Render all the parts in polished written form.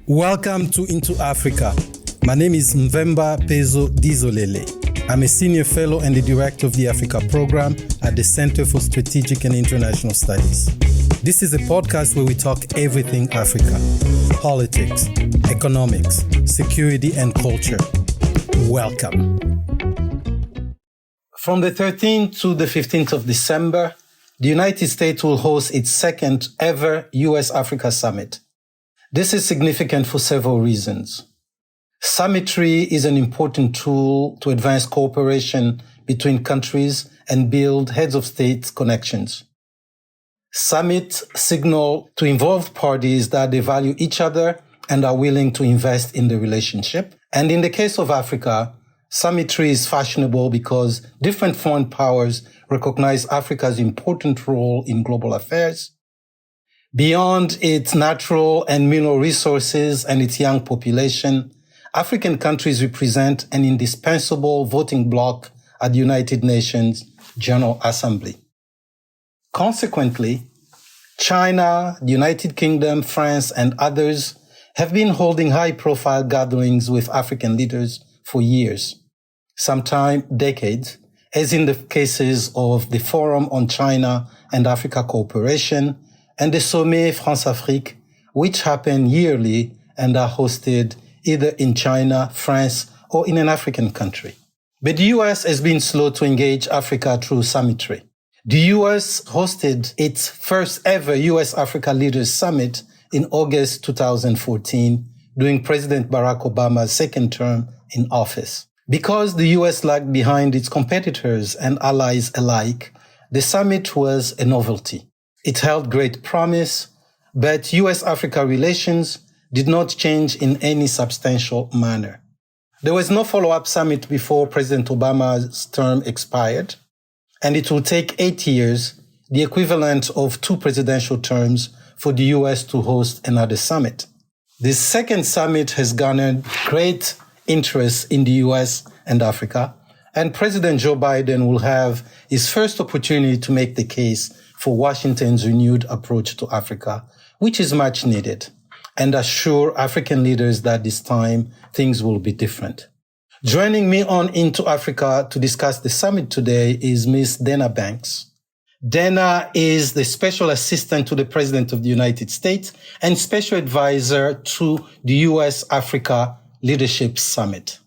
Welcome to Into Africa. My name is Mvemba Dizolele. I'm a senior fellow and the director of the Africa program at the Center for Strategic and International Studies. This is a podcast where we talk everything Africa: politics, economics, security, and culture. Welcome. From the 13th to the 15th of December, the United States will host its second ever U.S. Africa Summit. This is significant for several reasons. Summitry is an important tool to advance cooperation between countries and build heads of state connections. Summits signal to involved parties that they value each other and are willing to invest in the relationship. And in the case of Africa, summitry is fashionable because different foreign powers recognize Africa's important role in global affairs. Beyond its natural and mineral resources and its young population, African countries represent an indispensable voting bloc at the United Nations General Assembly. Consequently, China, the United Kingdom, France, and others have been holding high-profile gatherings with African leaders for years, sometimes decades, as in the cases of the Forum on China and Africa Cooperation and the Sommet France-Afrique, which happen yearly and are hosted either in China, France, or in an African country. But the U.S. has been slow to engage Africa through summitry. The U.S. hosted its first ever U.S. Africa Leaders Summit in August 2014 during President Barack Obama's second term in office. Because the U.S. lagged behind its competitors and allies alike, the summit was a novelty. It held great promise, but U.S.-Africa relations did not change in any substantial manner. There was no follow-up summit before President Obama's term expired, and it will take 8 years, the equivalent of 2 presidential terms, for the U.S. to host another summit. This second summit has garnered great interest in the U.S. and Africa, and President Joe Biden will have his first opportunity to make the case for Washington's renewed approach to Africa, which is much needed, and assure African leaders that this time things will be different. Joining me on Into Africa to discuss the summit today is Ms. Dana Banks. Dana is the Special Assistant to the President of the United States and Special Advisor to the U.S. Africa Leadership Summit.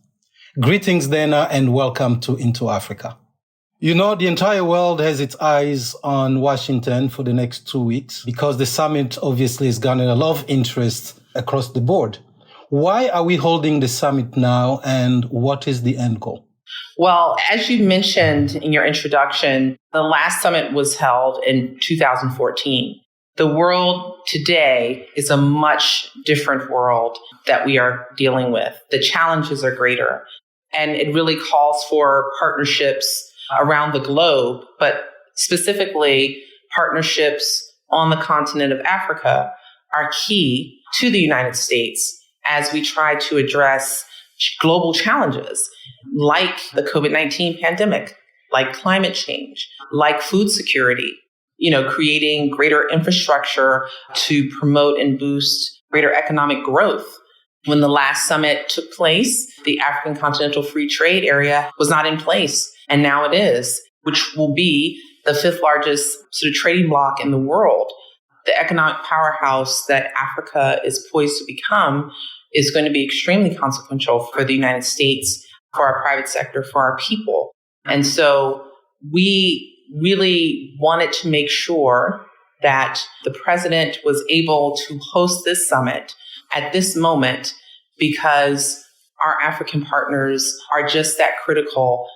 Greetings, Dana, and welcome to Into Africa. You know, the entire world has its eyes on Washington for the next 2 weeks because the summit obviously has garnered a lot of interest across the board. Why are we holding the summit now, and what is the end goal? Well, as you mentioned in your introduction, the last summit was held in 2014. The world today is a much different world that we are dealing with. The challenges are greater, and it really calls for partnerships around the globe, but specifically partnerships on the continent of Africa are key to the United States as we try to address global challenges like the COVID-19 pandemic, like climate change, like food security, creating greater infrastructure to promote and boost greater economic growth. When the last summit took place, the African Continental Free Trade Area was not in place. And now it is, which will be the 5th largest sort of trading bloc in the world. The economic powerhouse that Africa is poised to become is going to be extremely consequential for the United States, for our private sector, for our people. And so we really wanted to make sure that the president was able to host this summit at this moment because our African partners are just that critical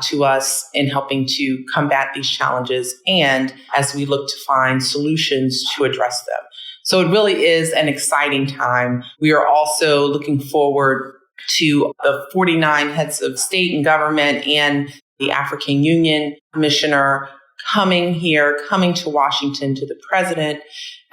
to us in helping to combat these challenges and as we look to find solutions to address them. So it really is an exciting time. We are also looking forward to the 49 heads of state and government and the African Union Commissioner coming to Washington, to the president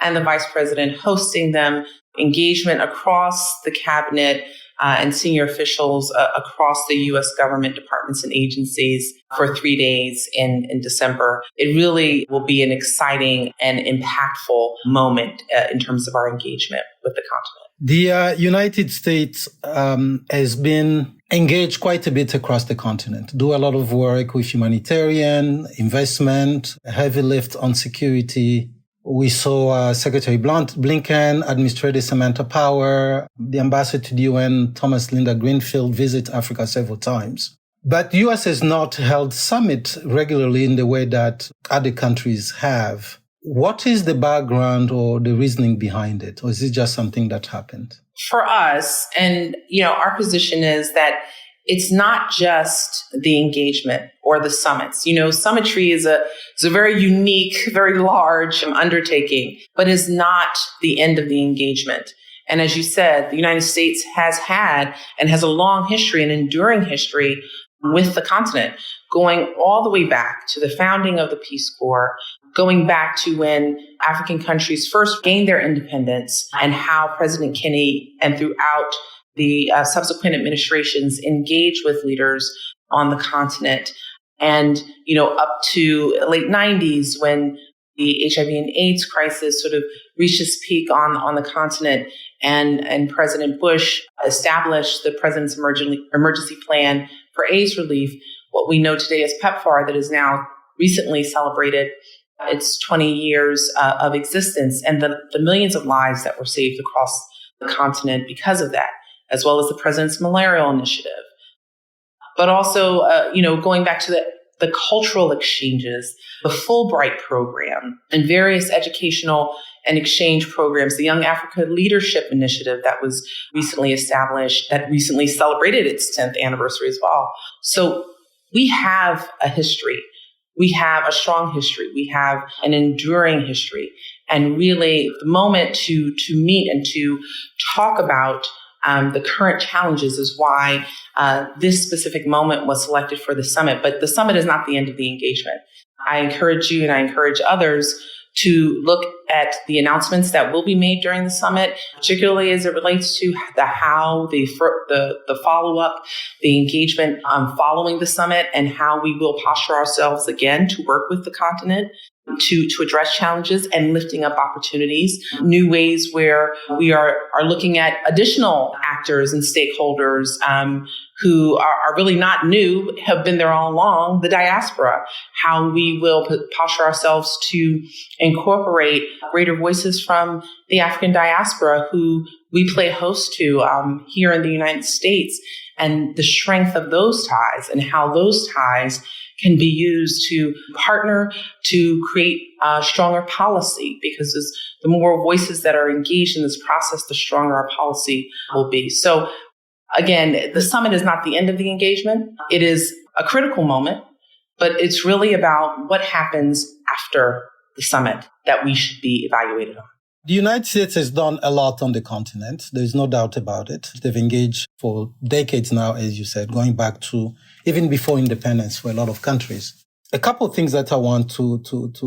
and the vice president, hosting them, engagement across the cabinet and senior officials across the U.S. government departments and agencies for 3 days in December. It really will be an exciting and impactful moment in terms of our engagement with the continent. The United States has been engaged quite a bit across the continent, do a lot of work with humanitarian, investment, heavy lift on security. We saw Secretary Blinken, Administrator Samantha Power, the ambassador to the UN, Thomas Linda Greenfield, visit Africa several times. But the U.S. has not held summit regularly in the way that other countries have. What is the background or the reasoning behind it? Or is it just something that happened? For us, and our position is that it's not just the engagement or the summits. Summitry is a very unique, very large undertaking, but is not the end of the engagement. And as you said, the United States has had and has a long history, an enduring history with the continent, going all the way back to the founding of the Peace Corps, going back to when African countries first gained their independence and how President Kennedy and throughout the subsequent administrations engaged with leaders on the continent. And, up to the late 90s when the HIV and AIDS crisis sort of reached its peak on the continent and President Bush established the President's Emergency Plan for AIDS relief, what we know today as PEPFAR, that is now recently celebrated its 20 years of existence, and the millions of lives that were saved across the continent because of that, as well as the President's Malarial Initiative. But also, going back to the cultural exchanges, the Fulbright program, and various educational and exchange programs, the Young Africa Leadership Initiative that was recently established, that recently celebrated its 10th anniversary as well. So we have a history. We have a strong history. We have an enduring history. And really, the moment to meet and to talk about the current challenges is why this specific moment was selected for the summit. But the summit is not the end of the engagement. I encourage you and I encourage others to look at the announcements that will be made during the summit, particularly as it relates to the follow-up, the engagement following the summit, and how we will posture ourselves again to work with the continent to address challenges and lifting up opportunities, new ways where we are looking at additional actors and stakeholders who are really not new, have been there all along, the diaspora, how we will posture ourselves to incorporate greater voices from the African diaspora who we play host to here in the United States, and the strength of those ties and how those ties can be used to partner to create stronger policy, because the more voices that are engaged in this process, the stronger our policy will be. So again, the summit is not the end of the engagement. It is a critical moment, but it's really about what happens after the summit that we should be evaluated on. The United States has done a lot on the continent. There's no doubt about it. They've engaged for decades now, as you said, going back to even before independence for a lot of countries. A couple of things that I want to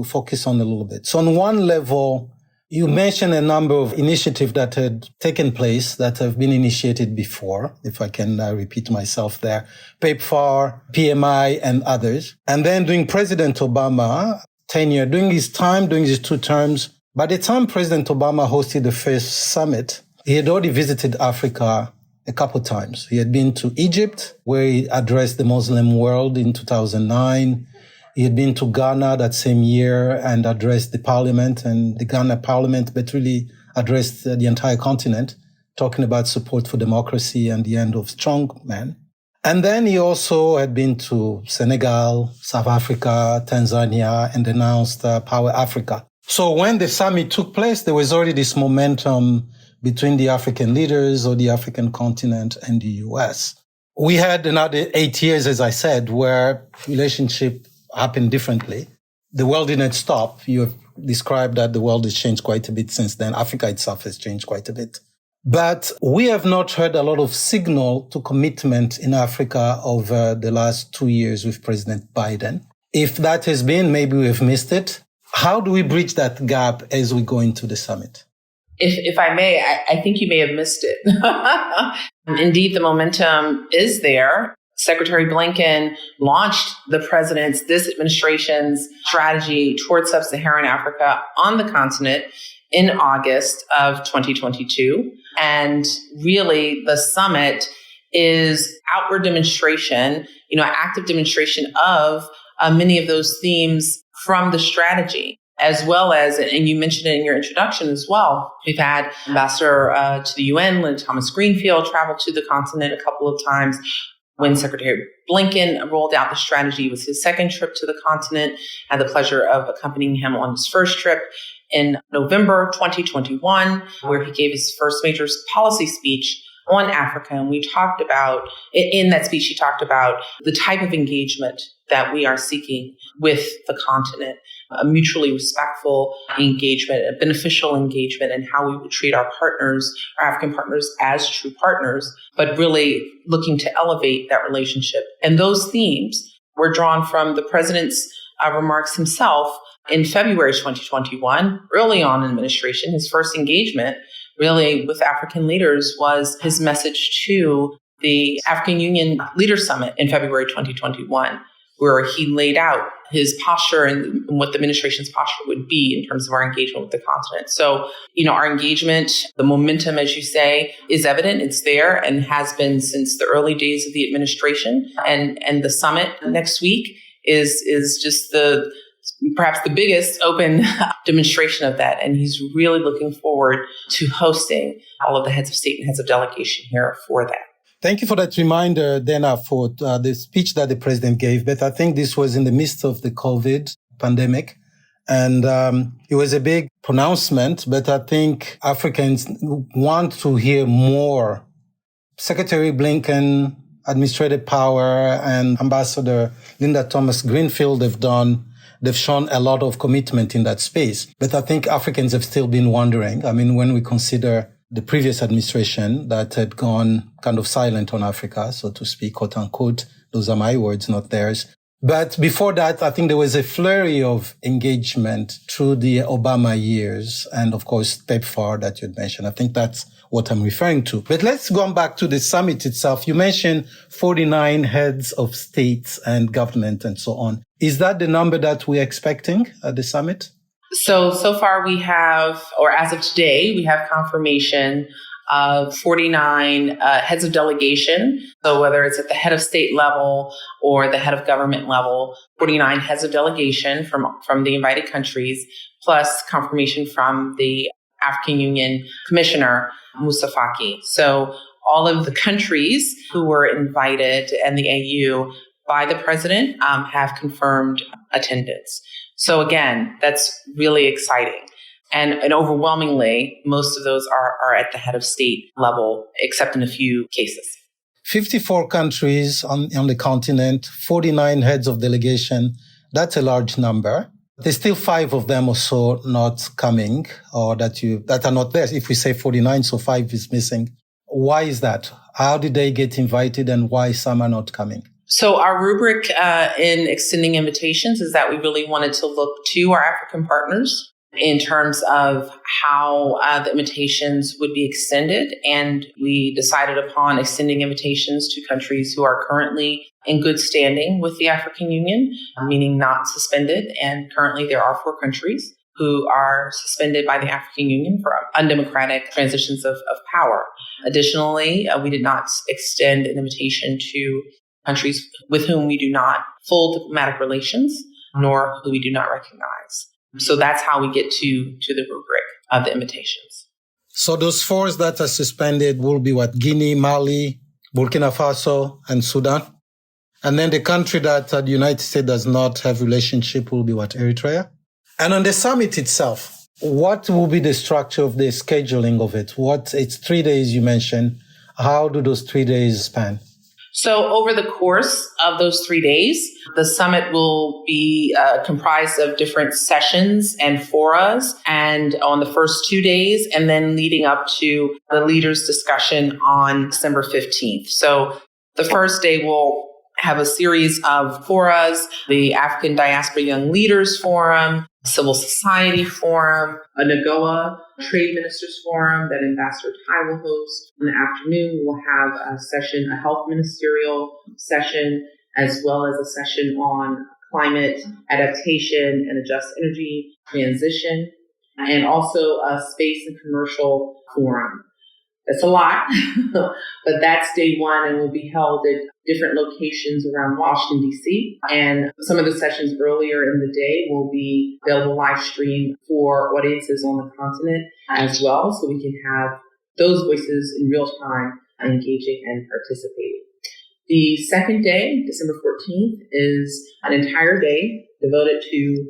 focus on a little bit. So on one level, you mentioned a number of initiatives that had taken place that have been initiated before, if I can repeat myself there, PEPFAR, PMI, and others. And then during President Obama tenure, during his 2 terms, by the time President Obama hosted the first summit, he had already visited Africa a couple of times. He had been to Egypt, where he addressed the Muslim world in 2009. He had been to Ghana that same year and addressed the parliament and the Ghana parliament, but really addressed the entire continent, talking about support for democracy and the end of strongmen. And then he also had been to Senegal, South Africa, Tanzania, and announced Power Africa. So when the summit took place, there was already this momentum between the African leaders or the African continent and the U.S. We had another 8 years, as I said, where relationship happened differently. The world didn't stop. You have described that the world has changed quite a bit since then. Africa itself has changed quite a bit. But we have not heard a lot of signal to commitment in Africa over the last 2 years with President Biden. If that has been, maybe we have missed it. How do we bridge that gap as we go into the summit? If I may, I think you may have missed it. Indeed, the momentum is there. Secretary Blinken launched this administration's strategy towards sub-Saharan Africa on the continent in August of 2022. And really, the summit is outward demonstration, active demonstration of many of those themes from the strategy, as well as, and you mentioned it in your introduction as well, we've had Ambassador to the UN, Linda Thomas-Greenfield, travel to the continent a couple of times. When Secretary Blinken rolled out the strategy, it was his second trip to the continent. I had the pleasure of accompanying him on his first trip in November 2021, where he gave his first major policy speech on Africa. And we talked about, in that speech, he talked about the type of engagement that we are seeking with the continent, a mutually respectful engagement, a beneficial engagement, and how we would treat our partners, our African partners, as true partners, but really looking to elevate that relationship. And those themes were drawn from the president's remarks himself in February 2021, early on in administration. His first engagement really with African leaders was his message to the African Union Leaders Summit in February 2021, where he laid out his posture and what the administration's posture would be in terms of our engagement with the continent. So, our engagement, the momentum, as you say, is evident. It's there and has been since the early days of the administration. And the summit next week is just perhaps the biggest open demonstration of that. And he's really looking forward to hosting all of the heads of state and heads of delegation here for that. Thank you for that reminder, Dana, for the speech that the president gave. But I think this was in the midst of the COVID pandemic. And it was a big pronouncement, but I think Africans want to hear more. Secretary Blinken, Administrative Power, and Ambassador Linda Thomas-Greenfield they've shown a lot of commitment in that space. But I think Africans have still been wondering. I mean, when we consider the previous administration that had gone kind of silent on Africa, so to speak, quote unquote, those are my words, not theirs. But before that, I think there was a flurry of engagement through the Obama years. And of course, PEPFAR that you'd mentioned. I think that's what I'm referring to. But let's go back to the summit itself. You mentioned 49 heads of states and government and so on. Is that the number that we're expecting at the summit? So far we have, or as of today, we have confirmation of 49 heads of delegation. So whether it's at the head of state level or the head of government level, 49 heads of delegation from the invited countries, plus confirmation from the African Union Commissioner, Moussa Faki. So all of the countries who were invited and the AU by the president have confirmed attendance. So again, that's really exciting. And overwhelmingly, most of those are at the head of state level, except in a few cases. 54 countries on the continent, 49 heads of delegation. That's a large number. There's still 5 of them or so not coming, or that are not there. If we say 49, so 5 is missing. Why is that? How did they get invited and why some are not coming? So our rubric in extending invitations is that we really wanted to look to our African partners in terms of how the invitations would be extended. And we decided upon extending invitations to countries who are currently in good standing with the African Union, meaning not suspended. And currently there are 4 countries who are suspended by the African Union for undemocratic transitions of power. Additionally, we did not extend an invitation to countries with whom we do not full diplomatic relations, nor who we do not recognize. So that's how we get to the rubric of the invitations. So those 4 that are suspended will be what? Guinea, Mali, Burkina Faso, and Sudan? And then the country that the United States does not have relationship will be what? Eritrea? And on the summit itself, what will be the structure of the scheduling of it? It's 3 days you mentioned. How do those 3 days span? So over the course of those 3 days, the summit will be comprised of different sessions and forums, and on the first 2 days, and then leading up to the leaders' discussion on December 15th. So the first day will have a series of forums: the African Diaspora Young Leaders Forum, Civil Society Forum, a NAGOA Trade Ministers Forum that Ambassador Tai will host. In the afternoon, we'll have a session, a health ministerial session, as well as a session on climate adaptation and a just energy transition, and also a space and commercial forum. That's a lot, but that's day one and will be held at different locations around Washington, D.C. And some of the sessions earlier in the day will be available live stream for audiences on the continent as well, so we can have those voices in real time engaging and participating. The second day, December 14th, is an entire day devoted to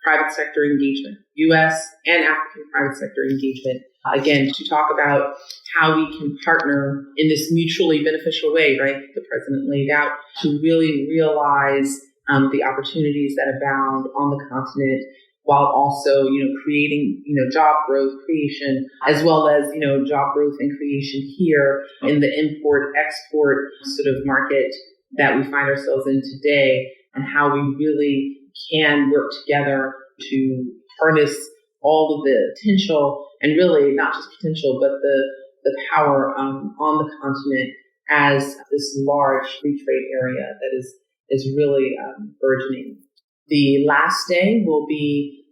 private sector engagement, U.S. and African private sector engagement. Again, to talk about how we can partner in this mutually beneficial way, right, the president laid out, to really realize the opportunities that abound on the continent, while also, creating, job growth creation, as well as, job growth and creation here in the import-export sort of market that we find ourselves in today, and how we really can work together to harness all of the potential, and really not just potential, but the power on the continent as this large free trade area that is really burgeoning. The last day will be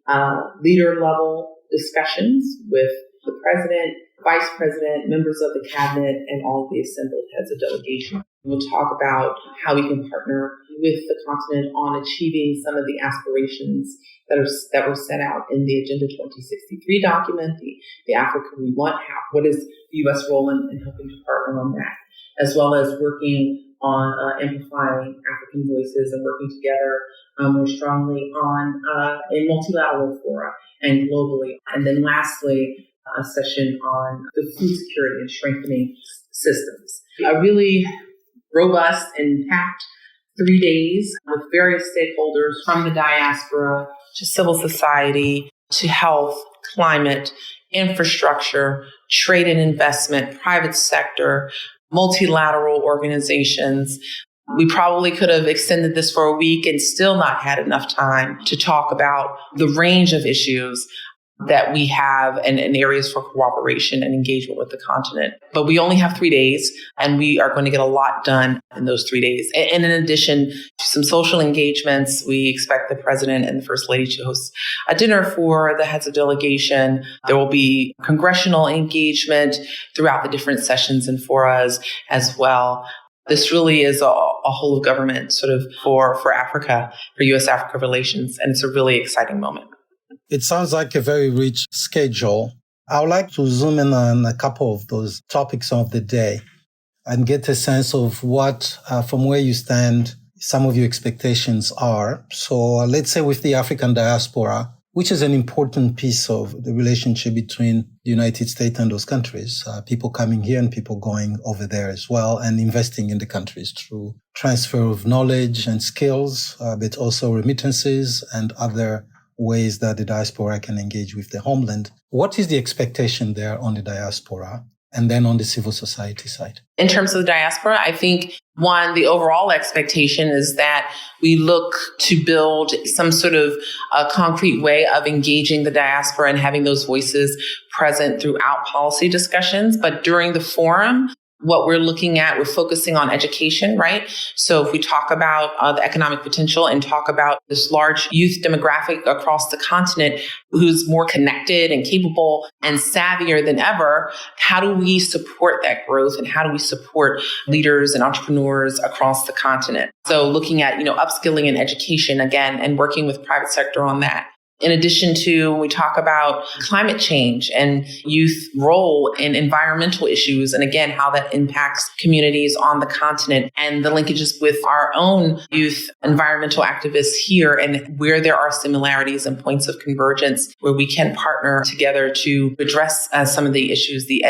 leader-level discussions with the president, vice president, members of the cabinet, and all of the assembled heads of delegation. We'll talk about how we can partner with the continent on achieving some of the aspirations that were set out in the Agenda 2063 document, the Africa we want. What is the U.S. role in helping to partner on that, as well as working on amplifying African voices and working together more strongly on a multilateral fora and globally. And then lastly, a session on the food security and strengthening systems. A really robust and packed 3 days with various stakeholders from the diaspora to civil society to health, climate, infrastructure, trade and investment, private sector, multilateral organizations. We probably could have extended this for a week and still not had enough time to talk about the range of issues that we have and areas for cooperation and engagement with the continent. But we only have 3 days, and we are going to get a lot done in those 3 days. And in addition to some social engagements, we expect the president and the first lady to host a dinner for the heads of delegation. There will be congressional engagement throughout the different sessions and forums as well. This really is a whole of government sort of for Africa, for U.S. Africa relations, and it's a really exciting moment. It sounds like a very rich schedule. I would like to zoom in on a couple of those topics of the day and get a sense of what, from where you stand, some of your expectations are. So let's say with the African diaspora, which is an important piece of the relationship between the United States and those countries, people coming here and people going over there as well, and investing in the countries through transfer of knowledge and skills, but also remittances and other ways that the diaspora can engage with the homeland. What is the expectation there on the diaspora and then on the civil society side? In terms of the diaspora, I think, one, the overall expectation is that we look to build some sort of a concrete way of engaging the diaspora and having those voices present throughout policy discussions. But during the forum, what we're looking at, we're focusing on education, right? So if we talk about the economic potential and talk about this large youth demographic across the continent who's more connected and capable and savvier than ever, how do we support that growth and how do we support leaders and entrepreneurs across the continent? So looking at, upskilling and education again, and working with private sector on that. In addition to, when we talk about climate change and youth role in environmental issues, and again, how that impacts communities on the continent and the linkages with our own youth environmental activists here and where there are similarities and points of convergence where we can partner together to address some of the issues, the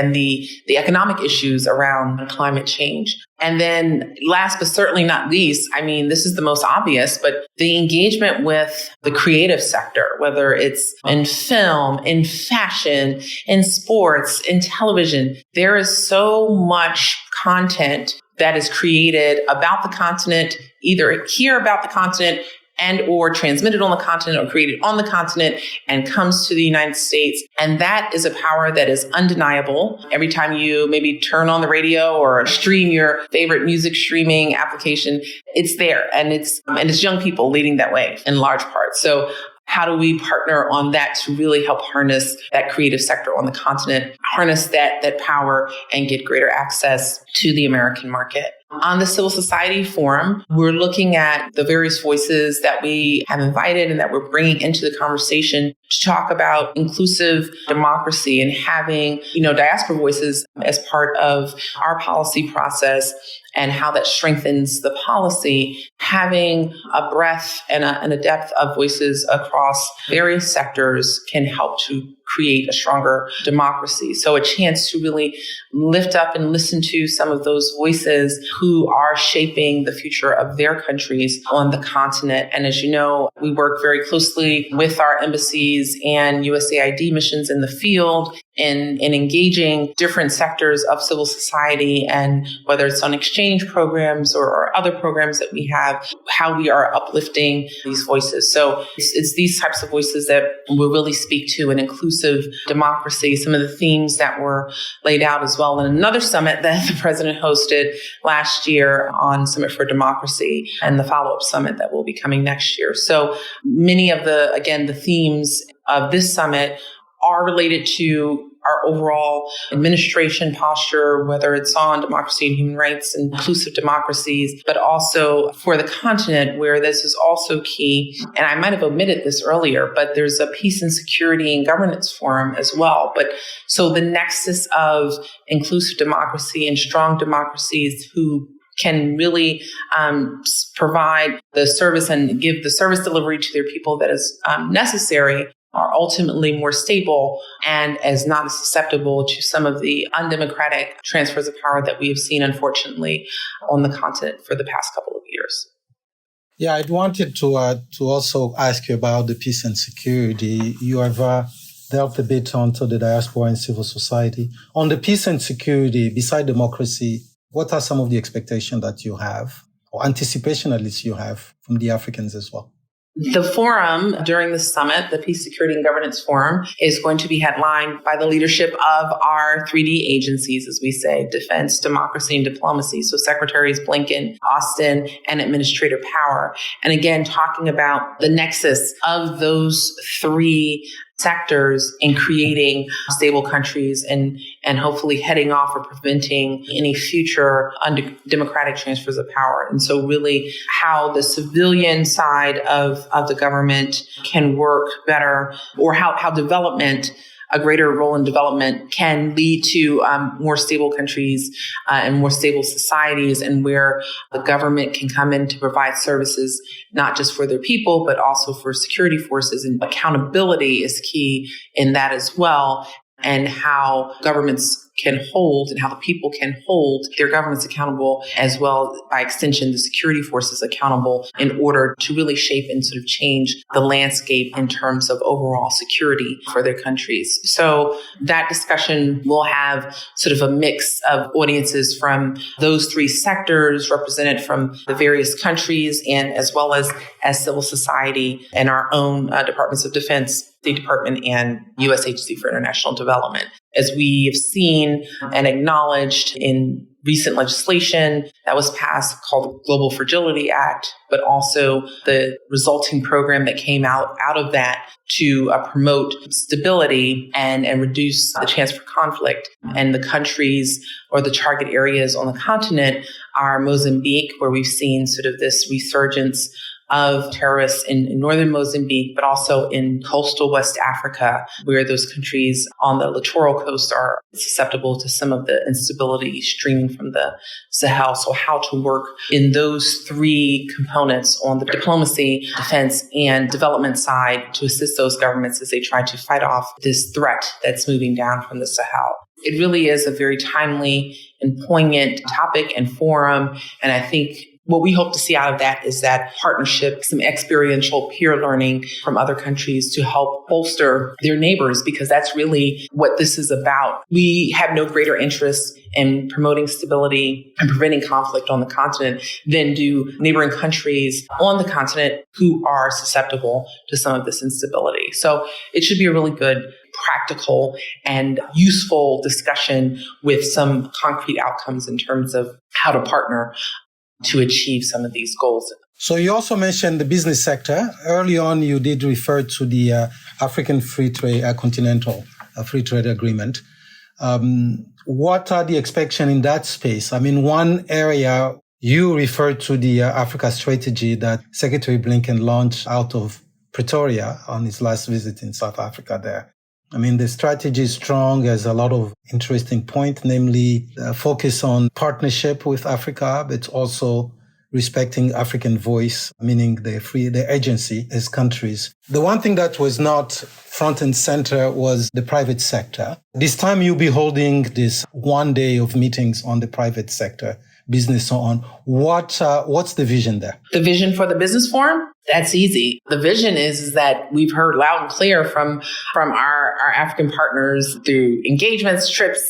economic issues around climate change. And then last but certainly not least, this is the most obvious, but the engagement with the creative sector, whether it's in film, in fashion, in sports, in television, there is so much content that is created about the continent, either here about the continent and or transmitted on the continent or created on the continent and comes to the United States. And that is a power that is undeniable. Every time you maybe turn on the radio or stream your favorite music streaming application, it's there. And it's young people leading that way in large part. So how do we partner on that to really help harness that creative sector on the continent, harness that power and get greater access to the American market? On the Civil Society Forum, we're looking at the various voices that we have invited and that we're bringing into the conversation to talk about inclusive democracy and having, diaspora voices as part of our policy process and how that strengthens the policy. Having a breadth and a depth of voices across various sectors can help to create a stronger democracy. So a chance to really lift up and listen to some of those voices who are shaping the future of their countries on the continent. And as you know, we work very closely with our embassies and USAID missions in the field in engaging different sectors of civil society, and whether it's on exchange programs or other programs that we have, how we are uplifting these voices. So it's these types of voices that will really speak to an inclusive democracy. Some of the themes that were laid out as well in another summit that the president hosted last year on Summit for Democracy, and the follow-up summit that will be coming next year. So many of the themes of this summit are related to our overall administration posture, whether it's on democracy and human rights and inclusive democracies, but also for the continent, where this is also key. And I might have omitted this earlier, but there's a Peace and Security and Governance Forum as well. But so the nexus of inclusive democracy and strong democracies who can really provide the service and give the service delivery to their people that is necessary, are ultimately more stable and as not as susceptible to some of the undemocratic transfers of power that we have seen, unfortunately, on the continent for the past couple of years. Yeah, I wanted to also ask you about the peace and security. You have delved a bit onto the diaspora and civil society. On the peace and security, beside democracy, what are some of the expectations that you have, or anticipation at least you have, from the Africans as well? The forum during the summit, the Peace, Security, and Governance Forum, is going to be headlined by the leadership of our 3D agencies, as we say, Defense, Democracy, and Diplomacy. So Secretaries Blinken, Austin, and Administrator Power. And again, talking about the nexus of those three sectors in creating stable countries and hopefully heading off or preventing any future undemocratic transfers of power. And so really how the civilian side of the government can work better, or how development, a greater role in development, can lead to more stable countries and more stable societies, and where the government can come in to provide services, not just for their people, but also for security forces. And accountability is key in that as well, and how governments can hold and how the people can hold their governments accountable, as well, by extension, the security forces accountable, in order to really shape and sort of change the landscape in terms of overall security for their countries. So that discussion will have sort of a mix of audiences from those three sectors, represented from the various countries, and as well as civil society and our own departments of defense, State Department, and U.S. Agency for International Development. As we have seen and acknowledged in recent legislation that was passed called the Global Fragility Act, but also the resulting program that came out of that to promote stability and reduce the chance for conflict. And the countries or the target areas on the continent are Mozambique, where we've seen sort of this resurgence of terrorists in northern Mozambique, but also in coastal West Africa, where those countries on the littoral coast are susceptible to some of the instability streaming from the Sahel. So how to work in those three components on the diplomacy, defense, and development side to assist those governments as they try to fight off this threat that's moving down from the Sahel. It really is a very timely and poignant topic and forum, and I think what we hope to see out of that is that partnership, some experiential peer learning from other countries to help bolster their neighbors, because that's really what this is about. We have no greater interest in promoting stability and preventing conflict on the continent than do neighboring countries on the continent who are susceptible to some of this instability. So it should be a really good, practical, and useful discussion with some concrete outcomes in terms of how to partner to achieve some of these goals. So you also mentioned the business sector. Early on, you did refer to the African Free Trade Continental Free Trade Agreement. What are the expectations in that space? I mean, one area you referred to the Africa strategy that Secretary Blinken launched out of Pretoria on his last visit in South Africa there. I mean, the strategy is strong. There's a lot of interesting points, namely focus on partnership with Africa, but also respecting African voice, meaning the agency as countries. The one thing that was not front and center was the private sector. This time you'll be holding this one day of meetings on the private sector, business so on. What's the vision there? The vision for the business forum? That's easy. The vision is that we've heard loud and clear from our African partners through engagements, trips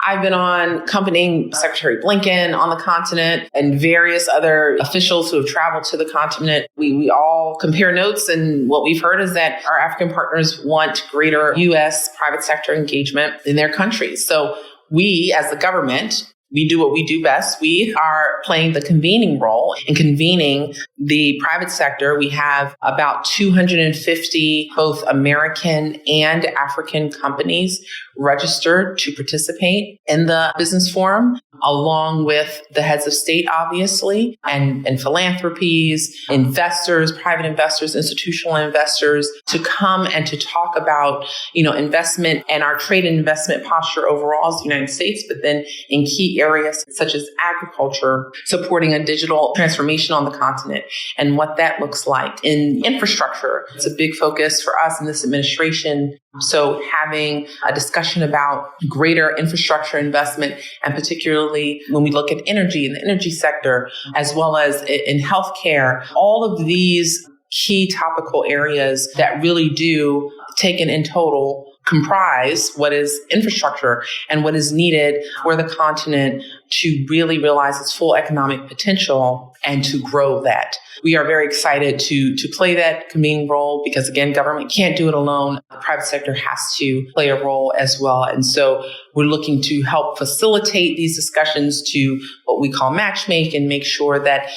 I've been on, accompanying Secretary Blinken on the continent and various other officials who have traveled to the continent. We all compare notes, and what we've heard is that our African partners want greater U.S. private sector engagement in their countries. So we, as the government, we do what we do best. We are playing the convening role in convening the private sector. We have about 250 both American and African companies registered to participate in the business forum, along with the heads of state, obviously, and philanthropies, investors, private investors, institutional investors, to come and to talk about, investment and our trade and investment posture overall as the United States, but then in key areas such as agriculture, supporting a digital transformation on the continent and what that looks like. In infrastructure, it's a big focus for us in this administration. So having a discussion about greater infrastructure investment, and particularly when we look at energy in the energy sector, as well as in healthcare, all of these key topical areas that really do, taken in total, comprise what is infrastructure and what is needed for the continent to really realize its full economic potential and to grow that. We are very excited to play that convening role because, again, government can't do it alone. The private sector has to play a role as well. And so we're looking to help facilitate these discussions to what we call matchmake and make sure that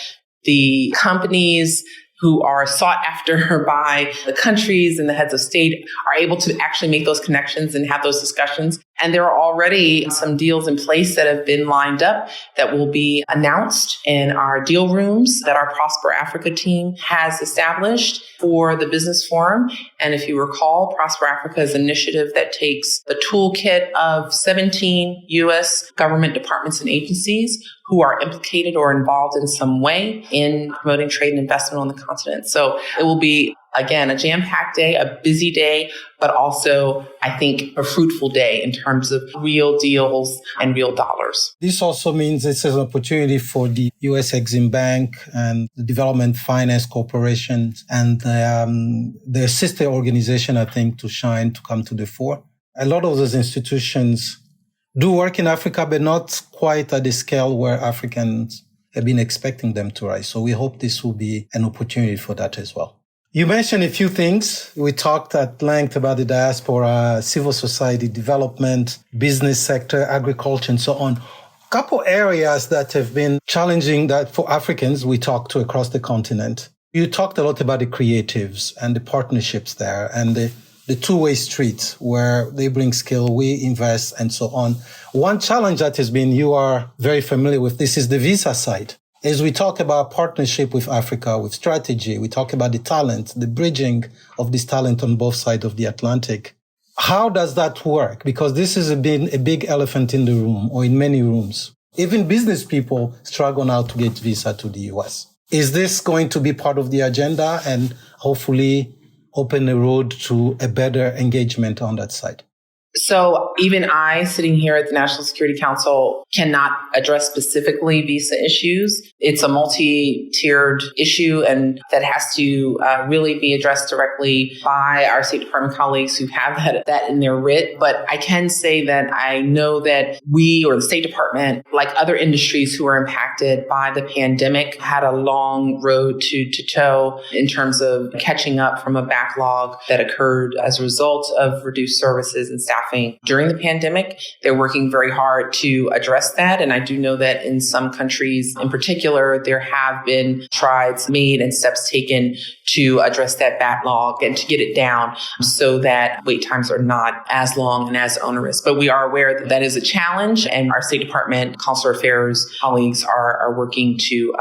the companies who are sought after by the countries and the heads of state are able to actually make those connections and have those discussions. And there are already some deals in place that have been lined up that will be announced in our deal rooms that our Prosper Africa team has established for the business forum. And if you recall, Prosper Africa is an initiative that takes the toolkit of 17 U.S. government departments and agencies who are implicated or involved in some way in promoting trade and investment on the continent. So it will be, again, a jam-packed day, a busy day, but also, I think, a fruitful day in terms of real deals and real dollars. This also means this is an opportunity for the U.S. Exim Bank and the Development Finance Corporations and their sister organization, I think, to shine, to come to the fore. A lot of those institutions do work in Africa, but not quite at the scale where Africans have been expecting them to rise. So we hope this will be an opportunity for that as well. You mentioned a few things. We talked at length about the diaspora, civil society development, business sector, agriculture, and so on. A couple areas that have been challenging that for Africans we talked to across the continent. You talked a lot about the creatives and the partnerships there and the two-way street where they bring skill, we invest, and so on. One challenge that has been, you are very familiar with this, is the visa side. As we talk about partnership with Africa, with strategy, we talk about the talent, the bridging of this talent on both sides of the Atlantic. How does that work? Because this has been a big elephant in the room or in many rooms. Even business people struggle now to get visa to the US. Is this going to be part of the agenda and hopefully open the road to a better engagement on that side? So even I, sitting here at the National Security Council, cannot address specifically visa issues. It's a multi-tiered issue, and that has to really be addressed directly by our State Department colleagues who have had that in their writ. But I can say that I know that we, or the State Department, like other industries who were impacted by the pandemic, had a long road to toe in terms of catching up from a backlog that occurred as a result of reduced services and staffing during the pandemic. They're working very hard to address that. And I do know that in some countries in particular, there have been strides made and steps taken to address that backlog and to get it down so that wait times are not as long and as onerous. But we are aware that that is a challenge, and our State Department Consular Affairs colleagues are working to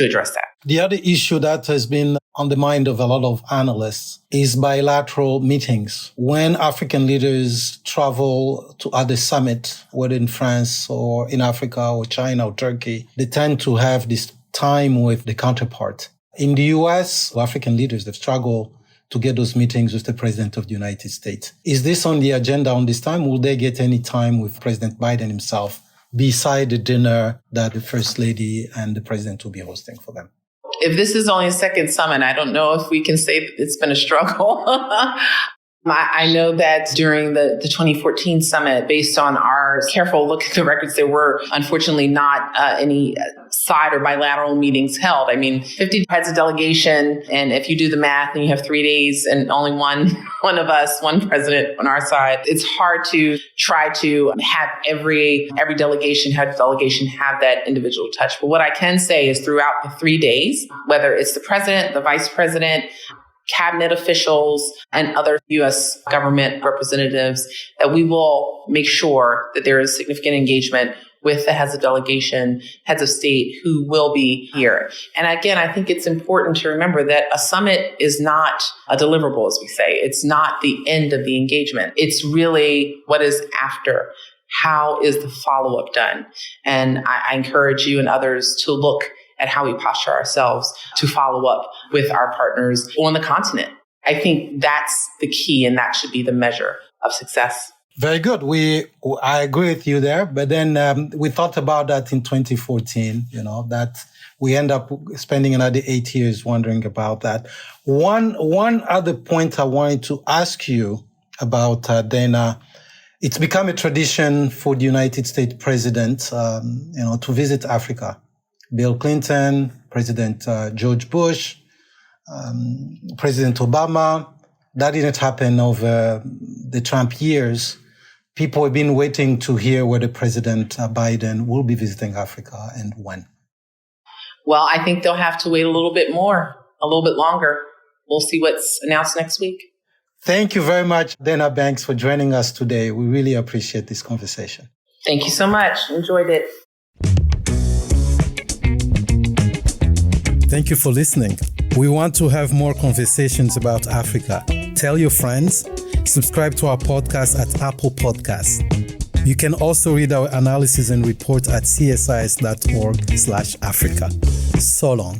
address that. The other issue that has been on the mind of a lot of analysts is bilateral meetings. When African leaders travel to other summits, whether in France or in Africa or China or Turkey, they tend to have this time with the counterpart. In the U.S., African leaders, they've struggled to get those meetings with the President of the United States. Is this on the agenda on this time? Will they get any time with President Biden himself beside the dinner that the First Lady and the President will be hosting for them? If this is only a second summit, I don't know if we can say that it's been a struggle. I know that during the 2014 summit, based on our careful look at the records, there were unfortunately not any side or bilateral meetings held. I mean, 50 heads of delegation, and if you do the math and you have 3 days and only one of us, one president on our side, it's hard to try to have every delegation, head of delegation have that individual touch. But what I can say is throughout the 3 days, whether it's the president, the vice president, cabinet officials, and other U.S. government representatives, that we will make sure that there is significant engagement with the heads of delegation, heads of state who will be here. And again, I think it's important to remember that a summit is not a deliverable, as we say. It's not the end of the engagement. It's really what is after. How is the follow-up done? And I encourage you and others to look at how we posture ourselves to follow up with our partners on the continent. I think that's the key, and that should be the measure of success. Very good. I agree with you there. But then we thought about that in 2014, that we end up spending another 8 years wondering about that. One other point I wanted to ask you about, Dana, it's become a tradition for the United States president, to visit Africa. Bill Clinton, President George Bush, President Obama. That didn't happen over the Trump years. People have been waiting to hear whether President Biden will be visiting Africa and when. Well, I think they'll have to wait a little bit longer. We'll see what's announced next week. Thank you very much, Dana Banks, for joining us today. We really appreciate this conversation. Thank you so much. Enjoyed it. Thank you for listening. We want to have more conversations about Africa. Tell your friends. Subscribe to our podcast at Apple Podcasts. You can also read our analysis and reports at csis.org/Africa. So long.